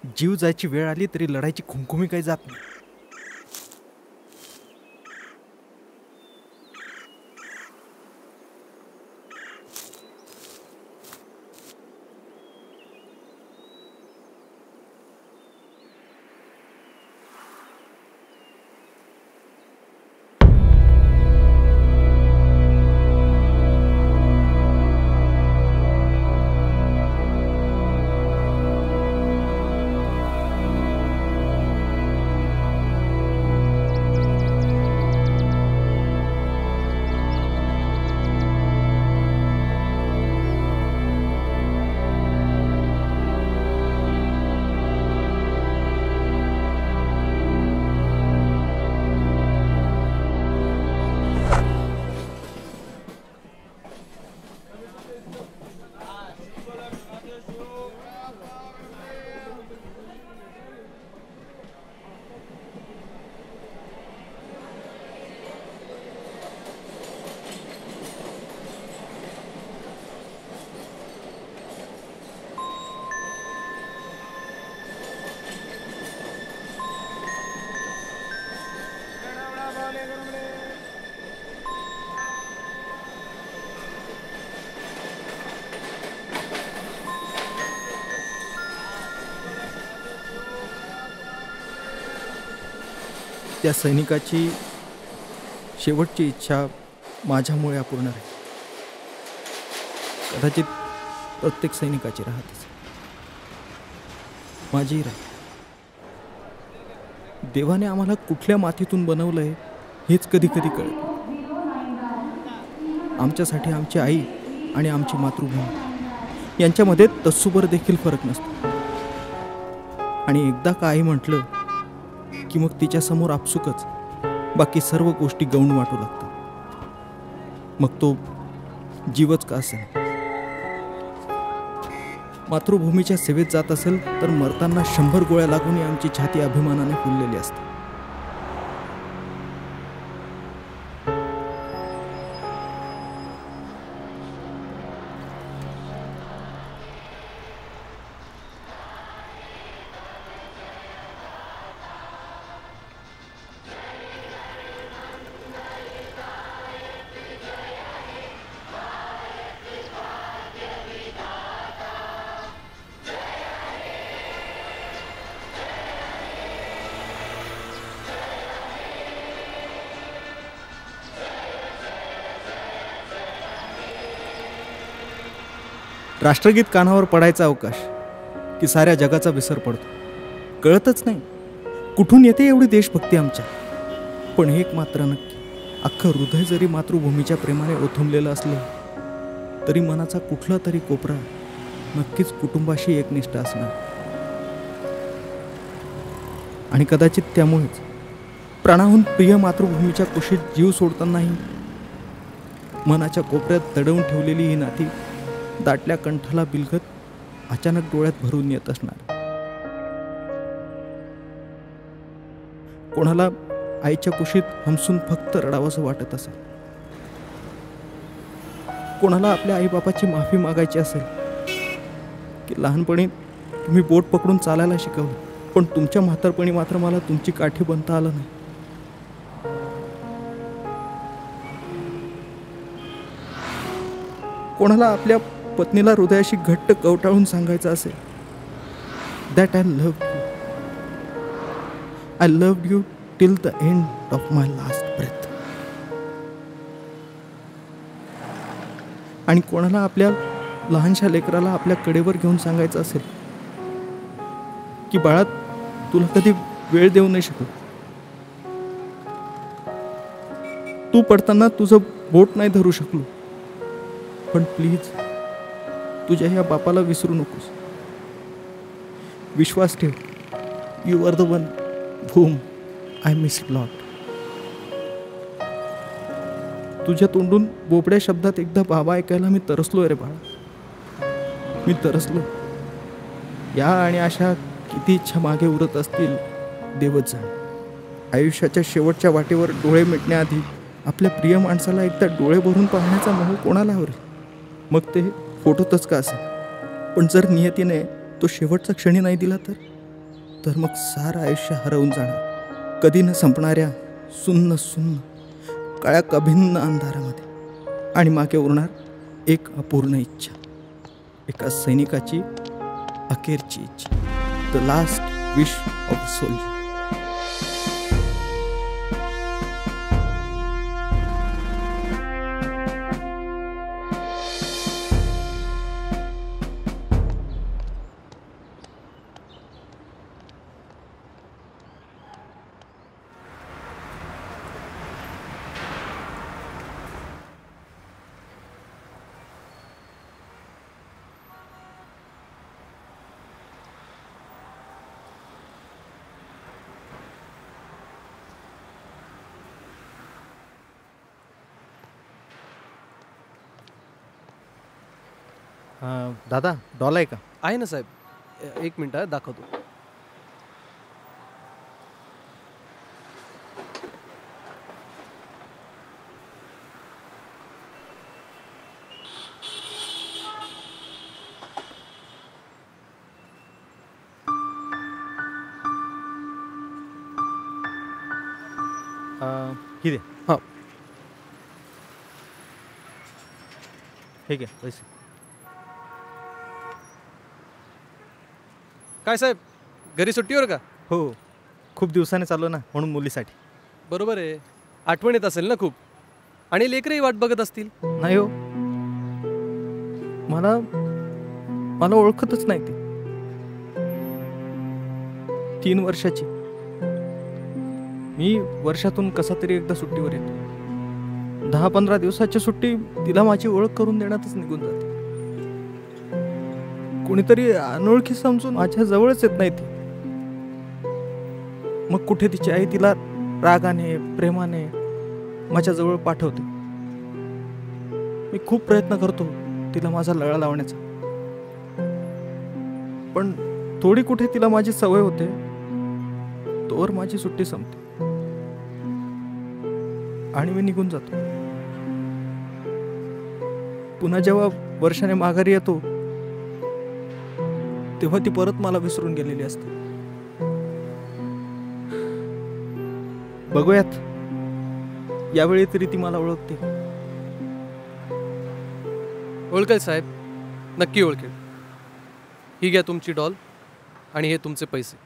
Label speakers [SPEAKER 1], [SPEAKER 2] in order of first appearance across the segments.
[SPEAKER 1] जीव जायची वेळ आली तरी लढायची खुमखुमी काही जात नाही. त्या सैनिकाची शेवटची इच्छा माझ्यामुळे अपूर्ण आहे. कदाचित प्रत्येक सैनिकाची राहत असेल, माझीही राहील. देवाने आम्हाला कुठल्या मातीतून बनवलंय हेच कधी कधी कळत. आमच्यासाठी आमची आई आणि आमची मातृभूमी यांच्यामध्ये तत्सुभर देखील फरक नसतो. आणि एकदा का आई म्हटलं की मग तिच्यासमोर आपसुकच बाकी सर्व गोष्टी गौण वाटू लागतात. मग तो जीवच का असेल. मातृभूमीच्या सेवेत जात असेल तर मरताना 100 गोळ्या लागून आमची छाती अभिमानाने फुललेली असते. राष्ट्रगीत कानावर पडायचा अवकाश की साऱ्या जगाचा विसर पडतो. कळतच नाही कुठून येते एवढी देशभक्ती आमच्या. पण एक मात्र नक्की, अख्खं हृदय जरी मातृभूमीच्या प्रेमाने ओथंबलेलं असलं तरी मनाचा कुठला तरी कोपरा नक्कीच कुटुंबाशी एकनिष्ठ असणार. आणि कदाचित त्यामुळेच प्राणाहून प्रिय मातृभूमीच्या कुशीत जीव सोडतानाही मनाच्या कोपऱ्यात दडवून ठेवलेली ही नाती दाटल्या कंठाला बिलगत अचानक डोळ्यात भरून येत असणार. कोणाला आईच्या कुशीत हमसून फक्त रडावंसं वाटत असेल, कोणाला आपल्या आईबापाची माफी मागायची असेल की लहानपणी तुम्ही बोट पकडून चालायला शिकवलं पण तुमच्या म्हातारपणी मात्र मला तुमची काठी बनता आलं नाही. कोणाला आपल्या पत्नीला हृदयाशी घट्ट कवटाळून सांगायचं असेल that I love you till the end of my last breath. आणि कोणाला आपल्या लहानशा लेकराला आपल्या कडेवर घेऊन सांगायचं असेल की बाळा तुला कधी वेळ देऊ नाही शकत, तू पडताना तुझं बोट नाही धरू शकलो, पण प्लीज तुझ्या ह्या बापाला विसरू नकोस. विश्वास ठेव, you are the one whom I miss a lot. तुझ्या तोंडून बोबड्या शब्दात एकदा बाबा ऐकायला मी तरसलोय रे बाळा, मी तरसलो. या आणि अशा किती इच्छा मागे उरत असतील देवच जाणे. आयुष्याच्या शेवटच्या वाटेवर डोळे मिटण्याआधी आपल्या प्रिय माणसाला एकदा डोळे भरून पाहण्याचा मोह कोणाला हवं, मग ते फोटोतच का असेल. पण जर नियतीने तो शेवटचा क्षणी नाही दिला तर तर मग सारं आयुष्य हरवून जाणार कधी न संपणाऱ्या सुन्न सुन्न काळ्या कभिन्न अंधारामध्ये. आणि मागे उरणार एक अपूर्ण इच्छा, एका सैनिकाची अखेरची इच्छा, the last wish of a soldier.
[SPEAKER 2] दादा डॉल आहे का?
[SPEAKER 3] आहे ना साहेब, एक मिनटं दाखवतो.
[SPEAKER 2] ही दे.
[SPEAKER 3] हां.
[SPEAKER 2] ठीक आहे पैसे.
[SPEAKER 3] काय साहेब, घरी सुट्टीवर का?
[SPEAKER 2] हो, खूप दिवसाने चाललो ना, म्हणून मुलीसाठी.
[SPEAKER 3] बरोबर आहे, आठवण येत असेल ना खूप, आणि लेकरही वाट बघत असतील.
[SPEAKER 1] नाही हो, मला मला ओळखतच नाही ती. 3 वर्षाची. मी वर्षातून कसा तरी एकदा सुट्टीवर येतो. 10-15 दिवसाची सुट्टी तिला माझी ओळख करून देण्यातच निघून जाते. कुणीतरी अनोळखी समजून माझ्या जवळच येत नाही ती. मग कुठे तिची आई तिला रागाने प्रेमाने माझ्या जवळ पाठवते. मी खूप प्रयत्न करतो तिला माझा लळा लावण्याचा, पण थोडी कुठे तिला माझी सवय होते, तोवर माझी सुट्टी संपते आणि मी निघून जातो. पुन्हा जेव्हा वर्षाने माघारी येतो तेव्हा ती परत मला विसरून गेलेली असते. बघूयात यावेळी तरी ती मला ओळखते.
[SPEAKER 3] ओळखेल साहेब, नक्की ओळखेल. ही घ्या तुमची डॉल आणि हे तुमचे पैसे.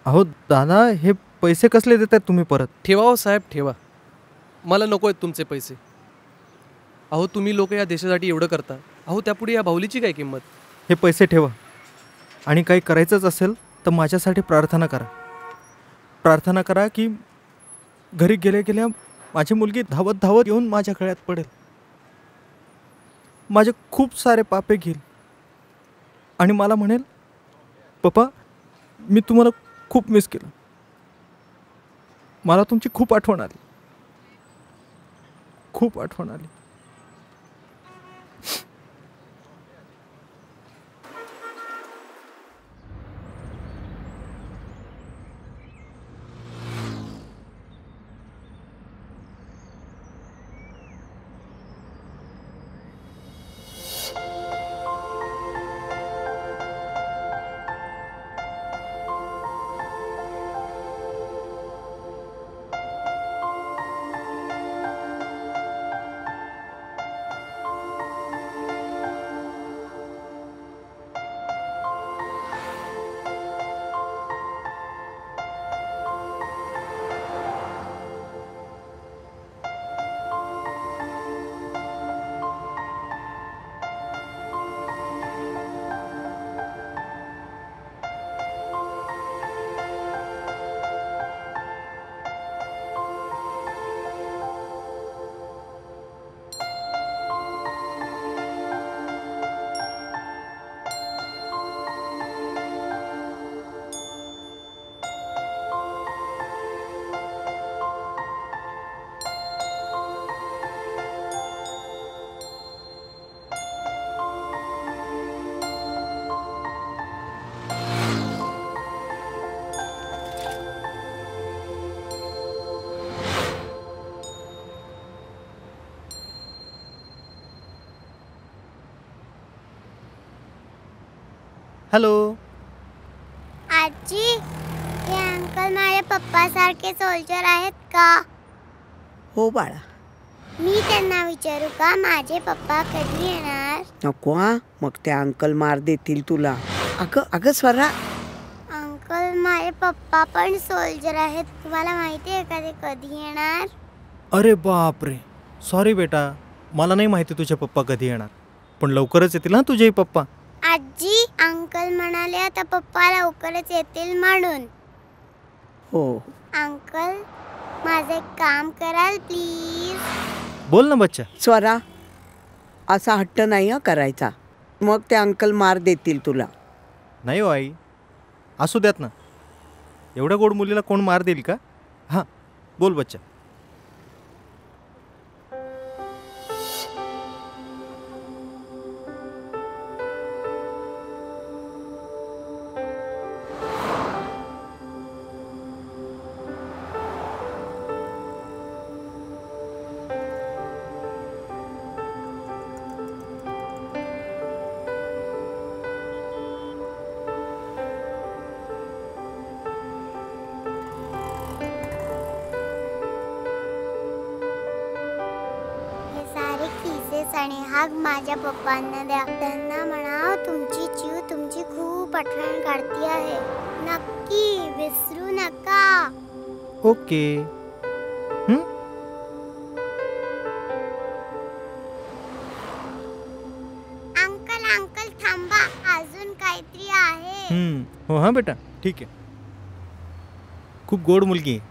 [SPEAKER 1] अहो दादा, हे पैसे कसले देतात तुम्ही परत?
[SPEAKER 3] ठेवा हो साहेब, ठेवा. मला नको आहेत तुमचे पैसे. अहो तुम्ही लोक या देशासाठी एवढं करता, अहो त्यापुढे या बाहुलीची काय किंमत?
[SPEAKER 1] हे पैसे ठेवा आणि काही करायचंच असेल तर माझ्यासाठी प्रार्थना करा. प्रार्थना करा की घरी गेल्या गेल्या माझी मुलगी धावत धावत येऊन माझ्या गळ्यात पडेल, माझे खूप सारे पापे घेईल आणि मला म्हणेल, पप्पा मी तुम्हाला खूप मिस केलं, मला तुमची खूप आठवण आली, खूप आठवण आली.
[SPEAKER 2] हॅलो.
[SPEAKER 4] आजी, हे अंकल माझ्या पप्पासारखे सोल्जर आहेत का?
[SPEAKER 5] हो बाळा.
[SPEAKER 4] मी त्यांना विचारू का माझे पप्पा कधी येणार?
[SPEAKER 5] नको हा, मग ते अंकल मार देतील तुला. अगं अगं स्वरा,
[SPEAKER 4] अंकल माझे पप्पा पण सोल्जर आहेत, तुम्हाला माहिती आहे का ते कधी येणार?
[SPEAKER 2] अरे बापरे, सॉरी बेटा, मला नाही माहिती तुझे पप्पा कधी येणार, पण लवकरच येतील ना तुझेही पप्पा.
[SPEAKER 4] आजी, अंकल म्हणाले आता पप्पा लवकरच येतील म्हणून.
[SPEAKER 5] हो
[SPEAKER 4] अंकल, माझं एक काम कराल प्लीज?
[SPEAKER 2] बोल ना बच्चा.
[SPEAKER 5] स्वरा, असा हट्ट नाही हं करायचा, मग ते अंकल मार देतील तुला.
[SPEAKER 2] नाही हो आई, असू द्यात ना, एवढ्या गोड मुलीला कोण मार देईल का? हां बोल बच्चा.
[SPEAKER 4] आणि हाक माझ्या पप्पांना द्या. त्यांना म्हणा तुमची चिव तुमची खूप आठवण काढती आहे. नक्की विसरू नका.
[SPEAKER 2] ओके.
[SPEAKER 4] अंकल अंकल थांबा, अजून काहीतरी आहे.
[SPEAKER 2] हो हां बेटा, ठीक आहे. खूप गोड मुलगी आहे.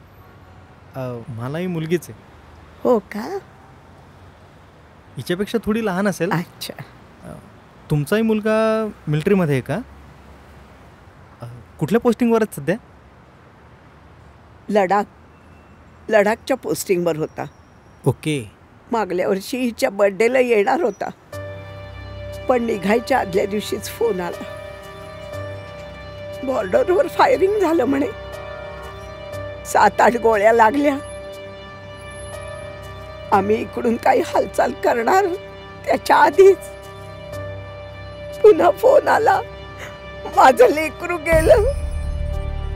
[SPEAKER 2] मलाही मुलगीच आहे.
[SPEAKER 5] हो का?
[SPEAKER 2] हिच्यापेक्षा थोडी लहान असेल.
[SPEAKER 5] अच्छा.
[SPEAKER 2] तुमचाही मुलगा मिलिटरीमध्ये आहे का? कुठल्या पोस्टिंगवरच सध्या?
[SPEAKER 5] लडाखच्या पोस्टिंगवर होता.
[SPEAKER 2] ओके.
[SPEAKER 5] मागल्या वर्षी हिच्या बर्थडेला येणार होता, पण निघायच्या आदल्या दिवशीच फोन आला. बॉर्डरवर फायरिंग झालं म्हणे. 7-8 गोळ्या लागल्या. आम्ही इकडून काही हालचाल करणार त्याच्या आधीच पुन्हा फोन आला, माझं लेकरू गेलं.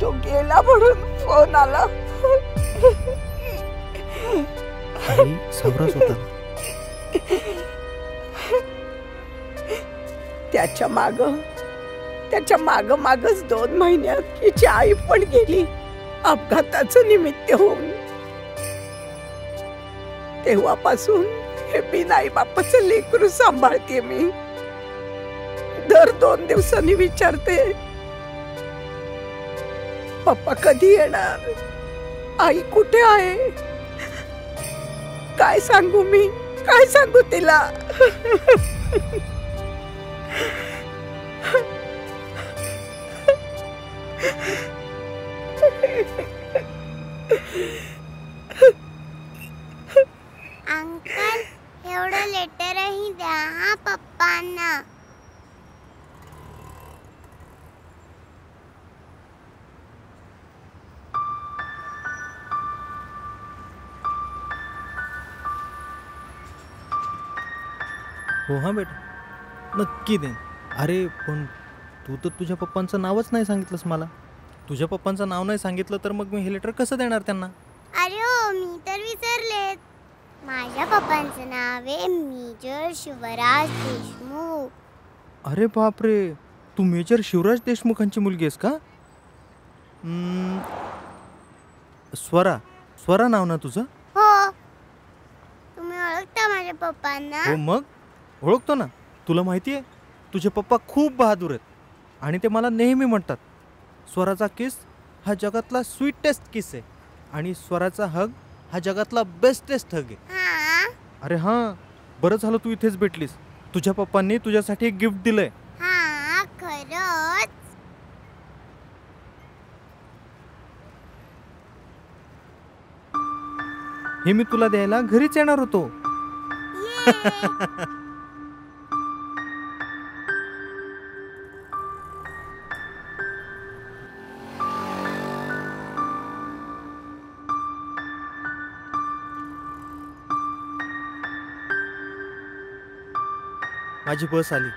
[SPEAKER 5] तो गेला म्हणून फोन आला.
[SPEAKER 2] सावराच होता.
[SPEAKER 5] त्याच्या मागच 2 महिन्यात हिची आई पण गेली अपघाताचं निमित्त होऊन. तेव्हापासून हे बिनाई बापाचं लेकरू सांभाळते मी. दर 2 दिवसांनी विचारते, पप्पा कधी येणार, आई कुठे आहे. काय सांगू मी, काय सांगू तिला.
[SPEAKER 4] अंकल, एवढं लेटरही द्या हा पप्पांना.
[SPEAKER 2] हो हां बेटा, नक्की दे. अरे पण तू तर तुझ्या पप्पांचं नावच नाही सांगितलंस मला. तुझ्या पप्पांचं नाव नाही सांगितलं तर मग मी हे लेटर कसं देणार त्यांना?
[SPEAKER 4] अरे हो, मी तर विसरलेत. माझ्या पप्पांचं नाव आहे मेजर शिवराज देशमुख.
[SPEAKER 2] अरे बापरे, तू मेजर शिवराज देशमुखांची मुलगी आहेस का? स्वरा नाव ना तुझं?
[SPEAKER 4] हो. तुम्ही ओळखता माझ्या पप्पांना?
[SPEAKER 2] हो मग ओळखतो ना. तुला माहिती आहे, तुझे पप्पा खूप बहादूर आहेत आणि ते मला नेहमी म्हणतात, स्वराचा किस हा जगातला स्वीटेस्ट किस आहे आणि स्वराचा हग हा जगातला बेस्टेस्ट हग आहे. अरे हां, बरं झालं तू इथेच भेटलीस. तुझ्या पप्पांनी तुझ्यासाठी एक गिफ्ट दिलंय.
[SPEAKER 4] हां, खरंच?
[SPEAKER 2] हे मी तुला द्यायला घरीच येणार होतो. माझी बस आली.